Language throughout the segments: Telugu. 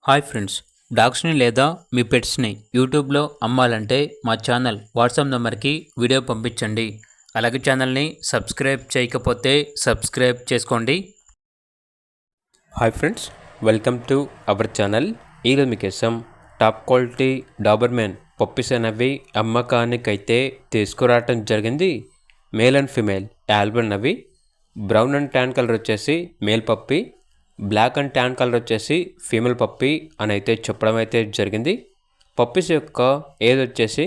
హాయ్ ఫ్రెండ్స్, డాగ్స్ని లేదా మీ పెట్స్ని యూట్యూబ్లో అమ్మాలంటే మా ఛానల్ వాట్సాప్ నెంబర్కి వీడియో పంపించండి. అలాగే ఛానల్ని సబ్స్క్రైబ్ చేయకపోతే సబ్స్క్రైబ్ చేసుకోండి. Hi friends, welcome to our channel. ఈరోజు మీకోసం టాప్ క్వాలిటీ డాబర్మెన్ పప్పీస్ అనేవి అమ్మకానికైతే తీసుకురావటం జరిగింది. మేల్ అండ్ ఫిమేల్ ఆల్బన్ అవి. బ్రౌన్ అండ్ ట్యాన్ కలర్ వచ్చేసి male puppy, black and tan colour వచ్చేసి ఫీమేల్ పప్పీ అని అయితే చెప్పడం అయితే జరిగింది. పప్పీస్ యొక్క ఏజ్ వచ్చేసి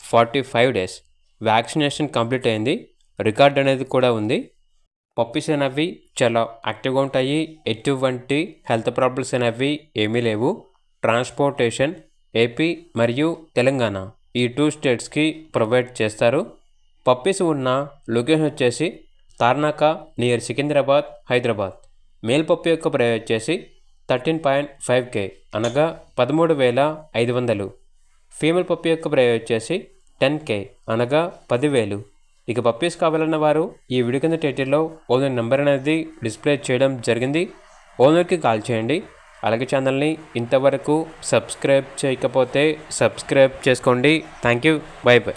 45 days. వ్యాక్సినేషన్ కంప్లీట్ అయింది. రికార్డ్ అనేది కూడా ఉంది. పప్పీస్ అనేవి చాలా యాక్టివ్గా ఉంటాయి. ఎటువంటి హెల్త్ ప్రాబ్లమ్స్ అనేవి ఏమీ లేవు. ట్రాన్స్పోర్టేషన్ ఏపీ మరియు తెలంగాణ ఈ 2 స్టేట్స్కి ప్రొవైడ్ చేస్తారు. పప్పీస్ ఉన్న లొకేషన్ వచ్చేసి Tarnaka near Secunderabad, Hyderabad. Male puppy యొక్క ప్రైస్ వచ్చేసి 13.5K అనగా 13,500. ఫీమేల్ పప్పీ యొక్క ప్రైస్ వచ్చేసి 10K అనగా 10,000. ఇక పప్పీస్ కావాలన్న వారు ఈ వీడియో కింద టైటిల్లో ఓనర్ నెంబర్ అనేది డిస్ప్లే చేయడం జరిగింది. ఓనర్కి కాల్ చేయండి. అలాగే ఛానల్ని ఇంతవరకు సబ్స్క్రైబ్ చేయకపోతే సబ్స్క్రైబ్ చేసుకోండి. Thank you. By by.